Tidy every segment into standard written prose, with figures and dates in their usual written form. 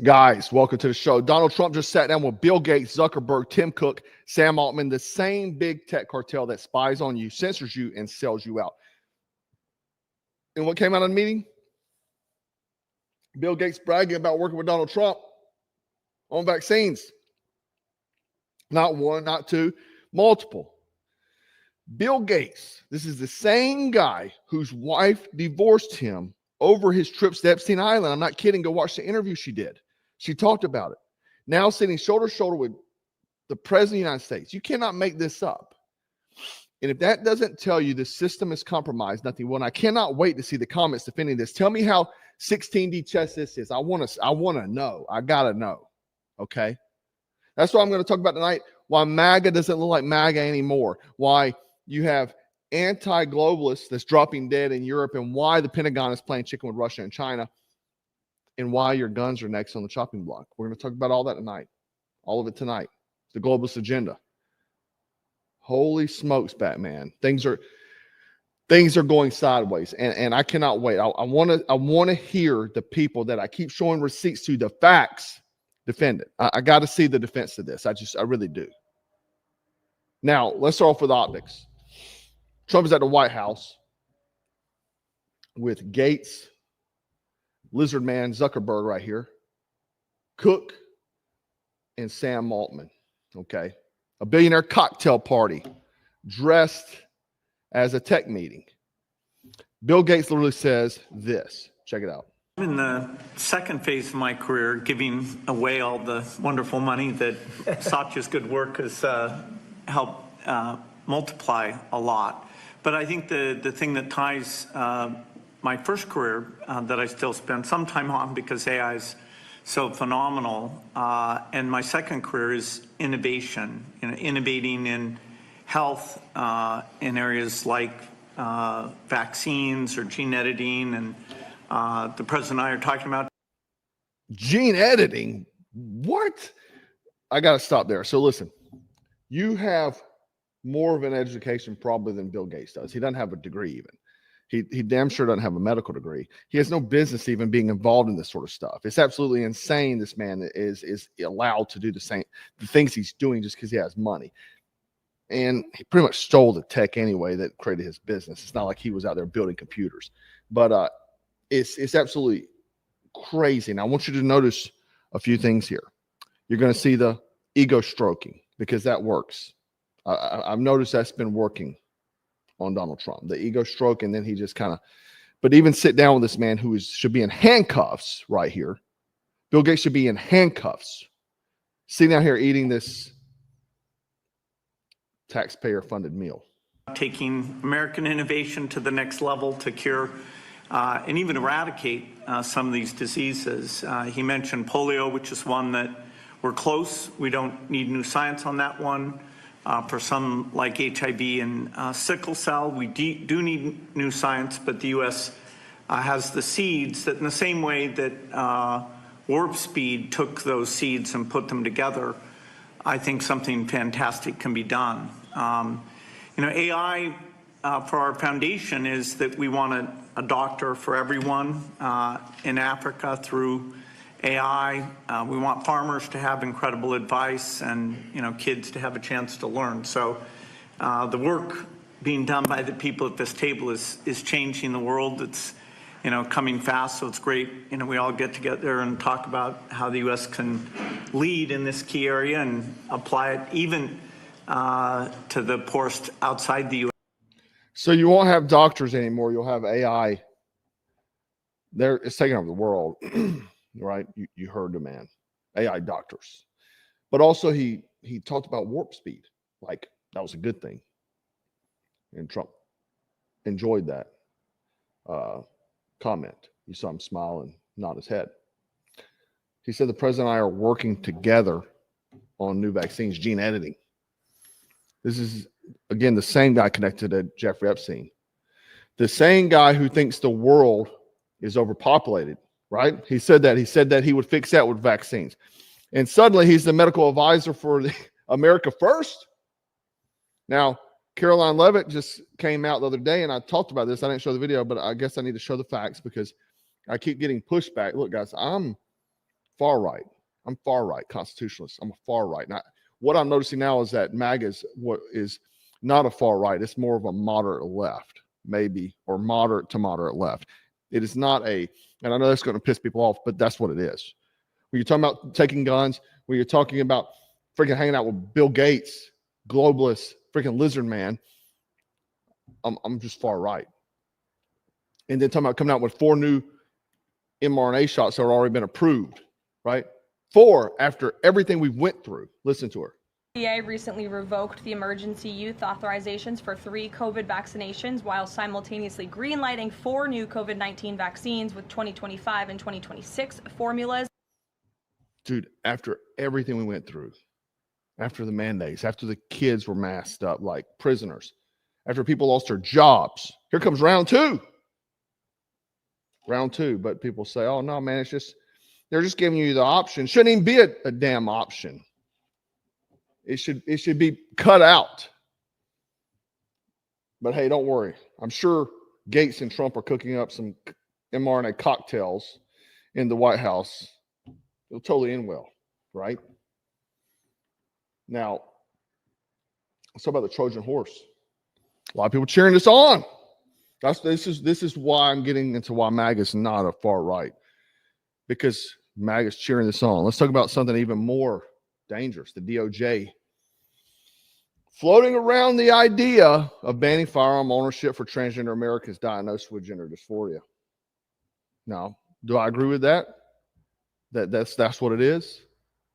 Guys, welcome to the show. Donald Trump just sat down with Bill Gates, Zuckerberg, Tim Cook, Sam Altman, the same big tech cartel that spies on you, censors you, and sells you out. And what came out of the meeting? Bill Gates bragging about working with Donald Trump on vaccines. Not one, not two, multiple. Bill Gates, this is the same guy whose wife divorced him over his trips to Epstein Island. I'm not kidding. Go watch the interview she did. She talked about it. Now sitting shoulder to shoulder with the president of the United States. You cannot make this up. And if that doesn't tell you the system is compromised, nothing will. And I cannot wait to see the comments defending this. Tell me how 16D chess this is. I want to know. I got to know. Okay? That's what I'm going to talk about tonight. Why MAGA doesn't look like MAGA anymore. Why you have anti-globalists that's dropping dead in Europe, and why the Pentagon is playing chicken with Russia and China, and why your guns are next on the chopping block. We're going to talk about all that tonight. All of it tonight. The globalist agenda. Holy smokes, Batman. Things are going sideways, and I cannot wait. I want to hear the people that I keep showing receipts to, the facts, defend it. I got to see the defense to this. I really do. Now, let's start off with optics. Trump is at the White House with Gates, Lizard Man, Zuckerberg right here, Cook, and Sam Altman. Okay. A billionaire cocktail party dressed as a tech meeting. Bill Gates literally says this. Check it out. I'm in the second phase of my career, giving away all the wonderful money that Satya's good work has helped multiply a lot. But I think the thing that ties my first career that I still spend some time on because AI is so phenomenal, and my second career is innovation, innovating in health in areas like vaccines or gene editing, and the president and I are talking about gene editing. What? I got to stop there. So listen, you have more of an education probably than Bill Gates does. He doesn't have a degree even. He damn sure doesn't have a medical degree. He has no business even being involved in this sort of stuff. It's absolutely insane. This man is allowed to do the things he's doing just because he has money. And he pretty much stole the tech anyway that created his business. It's not like he was out there building computers. But it's absolutely crazy. And I want you to notice a few things here. You're going to see the ego stroking because that works. I've noticed that's been working on Donald Trump, the ego stroke, and then he just kind of, but even sit down with this man who should be in handcuffs right here. Bill Gates should be in handcuffs, sitting out here eating this taxpayer-funded meal. Taking American innovation to the next level to cure and even eradicate some of these diseases. He mentioned polio, which is one that we're close. We don't need new science on that one. For some like HIV and sickle cell, we do need new science, but the U.S. Has the seeds that in the same way that Warp Speed took those seeds and put them together, I think something fantastic can be done. AI for our foundation is that we want a doctor for everyone in Africa through AI. We want farmers to have incredible advice and kids to have a chance to learn. So the work being done by the people at this table is changing the world. It's coming fast, so it's great. We all get together and talk about how the U.S. can lead in this key area and apply it even to the poorest outside the U.S. So you won't have doctors anymore. You'll have AI. It's taking over the world. Right? You heard the man. AI doctors. But also he talked about warp speed. Like that was a good thing. And Trump enjoyed that comment. You saw him smile and nod his head. He said the president and I are working together on new vaccines, gene editing. This is, again, the same guy connected to Jeffrey Epstein. The same guy who thinks the world is overpopulated. Right? He said that he would fix that with vaccines. And suddenly he's the medical advisor for the America First. Now, Caroline Leavitt just came out the other day, and I talked about this. I didn't show the video, but I guess I need to show the facts because I keep getting pushback. Look, guys, I'm far right. I'm far right, constitutionalist. I'm a far right. Now, what I'm noticing now is that MAGA is not a far right. It's more of a moderate left, maybe, or moderate to moderate left. It is not and I know that's going to piss people off, but that's what it is. When you're talking about taking guns, when you're talking about freaking hanging out with Bill Gates, globalist, freaking lizard man, I'm just far right. And then talking about coming out with 4 new mRNA shots that have already been approved, right? 4 after everything we went through. Listen to her. FDA recently revoked the emergency youth authorizations for 3 COVID vaccinations while simultaneously greenlighting 4 new COVID-19 vaccines with 2025 and 2026 formulas. Dude, after everything we went through, after the mandates, after the kids were masked up like prisoners, after people lost their jobs, here comes round 2. Round 2, but people say, oh, no, man, they're just giving you the option. Shouldn't even be a damn option. It should be cut out. But hey, don't worry. I'm sure Gates and Trump are cooking up some mRNA cocktails in the White House. It'll totally end well, right? Now, let's talk about the Trojan horse. A lot of people cheering this on. This is why I'm getting into why MAGA is not a far right, because MAGA is cheering this on. Let's talk about something even more dangerous. The DOJ floating around the idea of banning firearm ownership for transgender Americans diagnosed with gender dysphoria. Now, do I agree with that? That's what it is?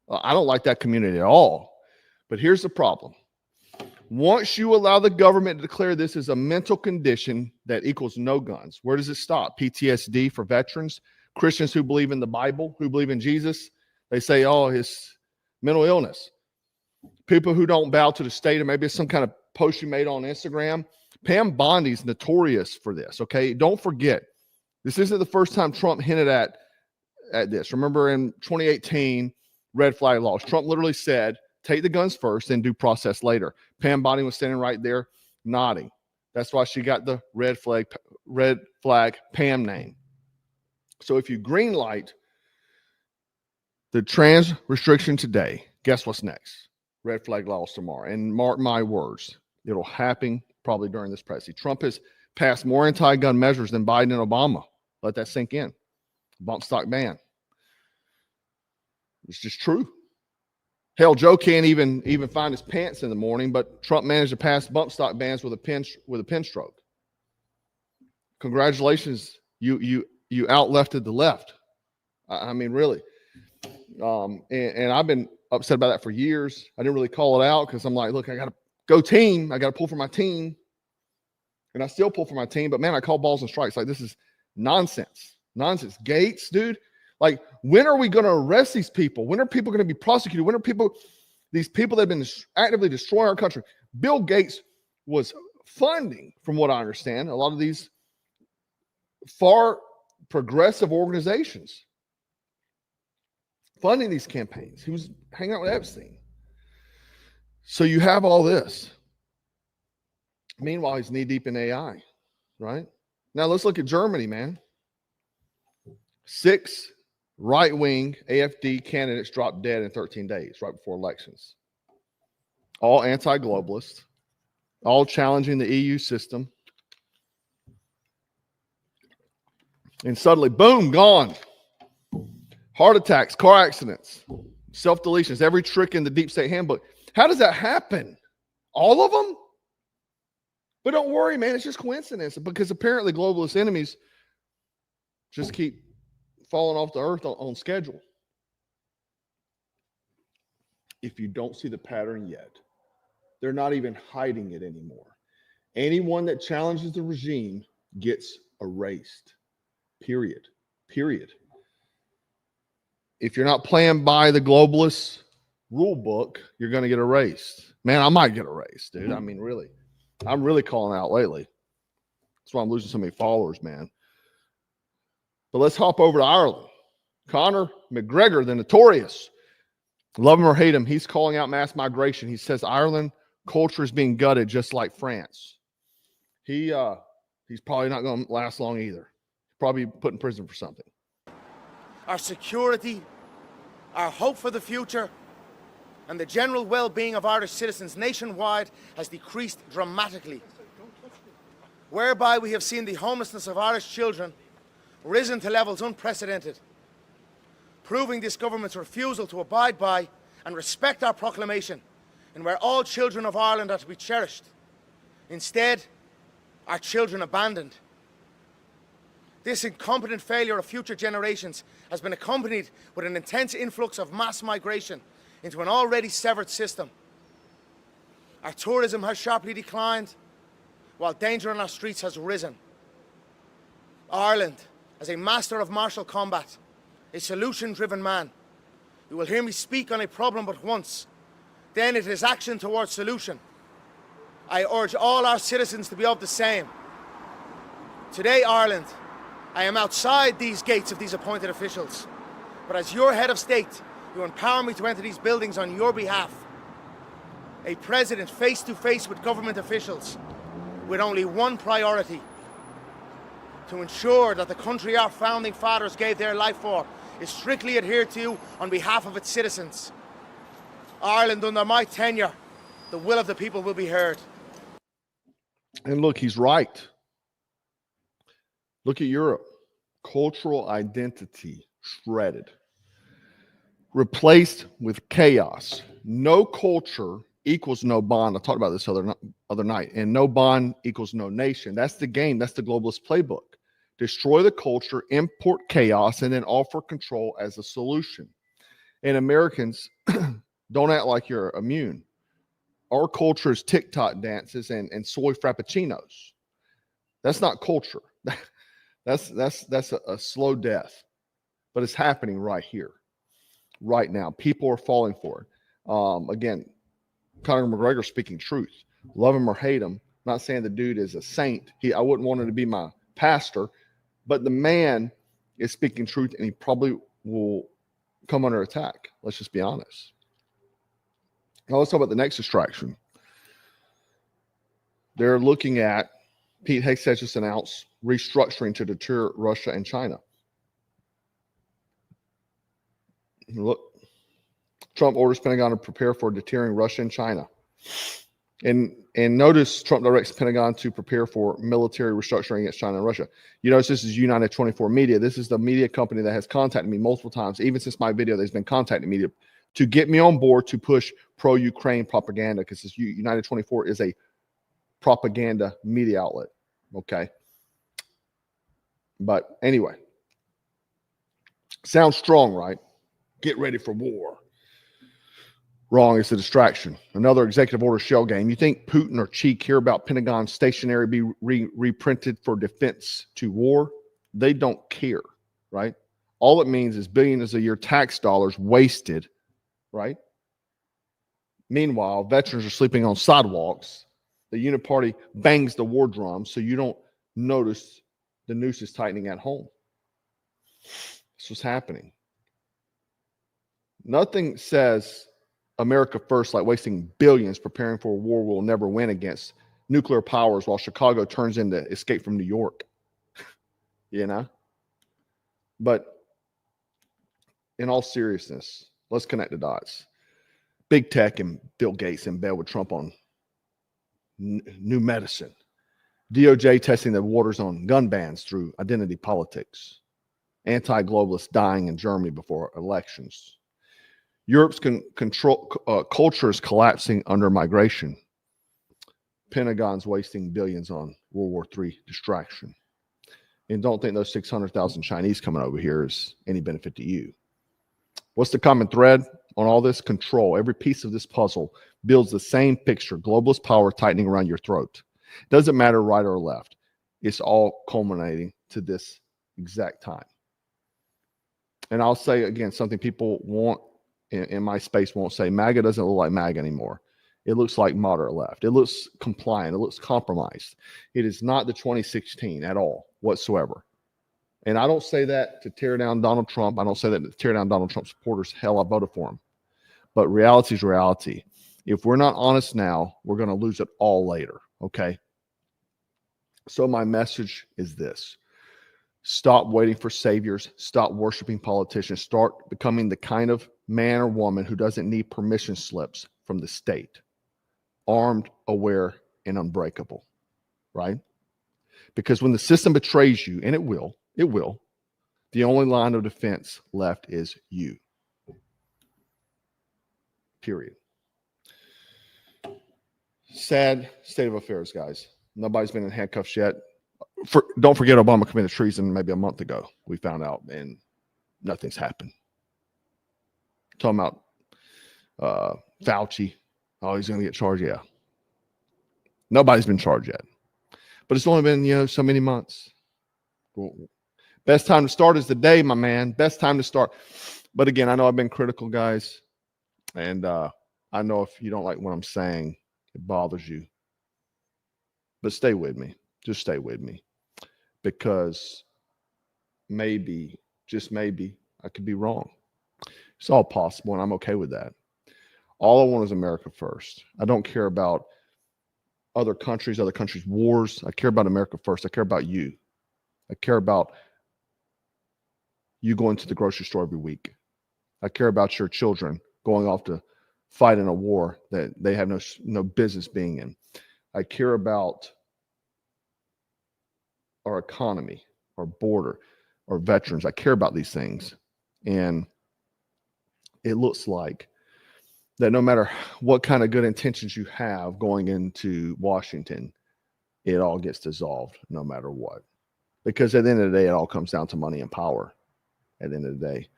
I don't like that community at all. But here's the problem. Once you allow the government to declare this as a mental condition that equals no guns, where does it stop? PTSD for veterans, Christians who believe in the Bible, who believe in Jesus, they say, oh, his mental illness. People who don't bow to the state, or maybe it's some kind of post you made on Instagram. Pam Bondi's notorious for this, okay? Don't forget, this isn't the first time Trump hinted at this. Remember in 2018, red flag laws, Trump literally said, take the guns first, then due process later. Pam Bondi was standing right there nodding. That's why she got the red flag Pam name. So if you green light the trans restriction today, guess what's next? Red flag laws tomorrow. And mark my words, it'll happen probably during this presidency. Trump has passed more anti-gun measures than Biden and Obama. Let that sink in. Bump stock ban. It's just true. Hell, Joe can't even find his pants in the morning, but Trump managed to pass bump stock bans with a pen stroke. Congratulations, you out-lefted the left. I mean, really. And I've been upset about that for years. I didn't really call it out because I'm like, look, I got to go team. I got to pull for my team. And I still pull for my team. But, man, I call balls and strikes. Like, this is nonsense. Nonsense. Gates, dude. Like, when are we going to arrest these people? When are people going to be prosecuted? When are these people that have been actively destroying our country? Bill Gates was funding, from what I understand, a lot of these far progressive organizations, funding these campaigns. He was hanging out with Epstein. So you have all this. Meanwhile, he's knee-deep in AI, right? Now, let's look at Germany, man. 6 right-wing AfD candidates dropped dead in 13 days, right before elections. All anti-globalist, all challenging the EU system. And suddenly, boom, gone. Heart attacks, car accidents, self-deletions, every trick in the deep state handbook. How does that happen? All of them? But don't worry, man, it's just coincidence, because apparently globalist enemies just keep falling off the earth on schedule. If you don't see the pattern yet, they're not even hiding it anymore. Anyone that challenges the regime gets erased. Period. If you're not playing by the globalist rule book, you're going to get erased. Man, I might get erased, dude. I mean, really. I'm really calling out lately. That's why I'm losing so many followers, man. But let's hop over to Ireland. Conor McGregor, the notorious, love him or hate him, he's calling out mass migration. He says Ireland culture is being gutted just like France. He's probably not going to last long either. Probably put in prison for something. Our security Our hope for the future and the general well-being of Irish citizens nationwide has decreased dramatically, whereby we have seen the homelessness of Irish children risen to levels unprecedented, proving this government's refusal to abide by and respect our proclamation, and where all children of Ireland are to be cherished. Instead, our children abandoned. This incompetent failure of future generations has been accompanied with an intense influx of mass migration into an already severed system. Our tourism has sharply declined, while danger on our streets has risen. Ireland, as a master of martial combat, a solution-driven man, you will hear me speak on a problem but once, then it is action towards solution. I urge all our citizens to be of the same. Today, Ireland, I am outside these gates of these appointed officials, but as your head of state, you empower me to enter these buildings on your behalf. A president face to face with government officials with only one priority: to ensure that the country our founding fathers gave their life for is strictly adhered to on behalf of its citizens. Ireland, under my tenure, the will of the people will be heard. And look, he's right. Look at Europe. Cultural identity shredded, replaced with chaos. No culture equals no bond. I talked about this other night. And no bond equals no nation. That's the game. That's the globalist playbook. Destroy the culture, import chaos, and then offer control as a solution. And Americans, don't act like you're immune. Our culture is TikTok dances and soy frappuccinos. That's not culture. That's a slow death. But it's happening right here, right now. People are falling for it. Again, Conor McGregor speaking truth. Love him or hate him. Not saying the dude is a saint. I wouldn't want him to be my pastor, but the man is speaking truth, and he probably will come under attack. Let's just be honest. Now let's talk about the next distraction. They're looking at, Pete Hegseth just announced restructuring to deter Russia and China. Look, Trump orders Pentagon to prepare for deterring Russia and China. And notice Trump directs Pentagon to prepare for military restructuring against China and Russia. You notice this is United 24 Media. This is the media company that has contacted me multiple times. Even since my video, they've been contacting me to get me on board to push pro-Ukraine propaganda, because United 24 is a propaganda media outlet. Okay. But anyway, sounds strong, right? Get ready for war. Wrong. It's a distraction. Another executive order shell game. You think Putin or Xi care about Pentagon stationery be reprinted for defense to war? They don't care, right? All it means is billions a year tax dollars wasted, right? Meanwhile, veterans are sleeping on sidewalks. The uniparty bangs the war drum so you don't notice the noose is tightening at home. This was happening. Nothing says America first like wasting billions preparing for a war we'll never win against nuclear powers while Chicago turns into Escape from New York. You know? But in all seriousness, let's connect the dots. Big tech and Bill Gates in bed with Trump on new medicine. DOJ testing the waters on gun bans through identity politics. Anti-globalists dying in Germany before elections. Europe's culture is collapsing under migration. Pentagon's wasting billions on World War III distraction. And don't think those 600,000 Chinese coming over here is any benefit to you. What's the common thread on all this? Control. Every piece of this puzzle builds the same picture. Globalist power tightening around your throat. Doesn't matter right or left. It's all culminating to this exact time. And I'll say again, something people want in my space won't say. MAGA doesn't look like MAGA anymore. It looks like moderate left. It looks compliant. It looks compromised. It is not the 2016 at all whatsoever. And I don't say that to tear down Donald Trump. I don't say that to tear down Donald Trump supporters. Hell, I voted for him. But reality is reality. If we're not honest now, we're going to lose it all later. Okay? So my message is this. Stop waiting for saviors. Stop worshiping politicians. Start becoming the kind of man or woman who doesn't need permission slips from the state. Armed, aware, and unbreakable, right? Because when the system betrays you, and it will, the only line of defense left is you. Period. Sad state of affairs, guys. Nobody's been in handcuffs yet. Don't forget Obama committed treason maybe a month ago. We found out, and nothing's happened. Talking about Fauci. Oh, he's going to get charged. Yeah. Nobody's been charged yet. But it's only been, so many months. Best time to start is today, my man. Best time to start. But again, I know I've been critical, guys. And I know if you don't like what I'm saying, it bothers you. But stay with me. Just stay with me. Because maybe, just maybe, I could be wrong. It's all possible, and I'm okay with that. All I want is America first. I don't care about other countries' wars. I care about America first. I care about you. I care about you going to the grocery store every week. I care about your children going off to fight in a war that they have no business being in. I care about our economy, our border, our veterans. I care about these things. And it looks like that no matter what kind of good intentions you have going into Washington, it all gets dissolved no matter what. Because at the end of the day, it all comes down to money and power at the end of the day.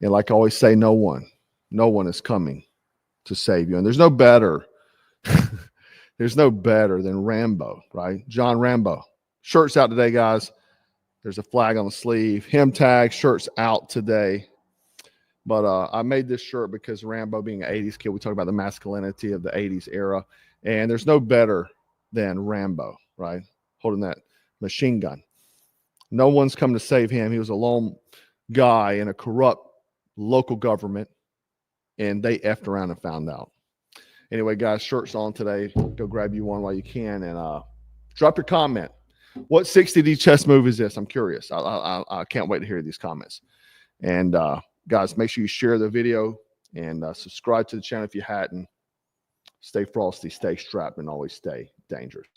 And like I always say, no one is coming to save you. And there's no better, than Rambo, right? John Rambo. Shirt's out today, guys. There's a flag on the sleeve. Him tag, shirt's out today. But I made this shirt because Rambo being an 80s kid, we talk about the masculinity of the 80s era. And there's no better than Rambo, right? Holding that machine gun. No one's come to save him. He was a lone guy in a corrupt local government, and they effed around and found out. Anyway, guys, shirt's on today. Go grab you one while you can, and drop your comment. What 60D chess move is this? I'm curious. I can't wait to hear these comments. And guys, make sure you share the video and subscribe to the channel if you hadn't. Stay frosty, stay strapped, and always stay dangerous.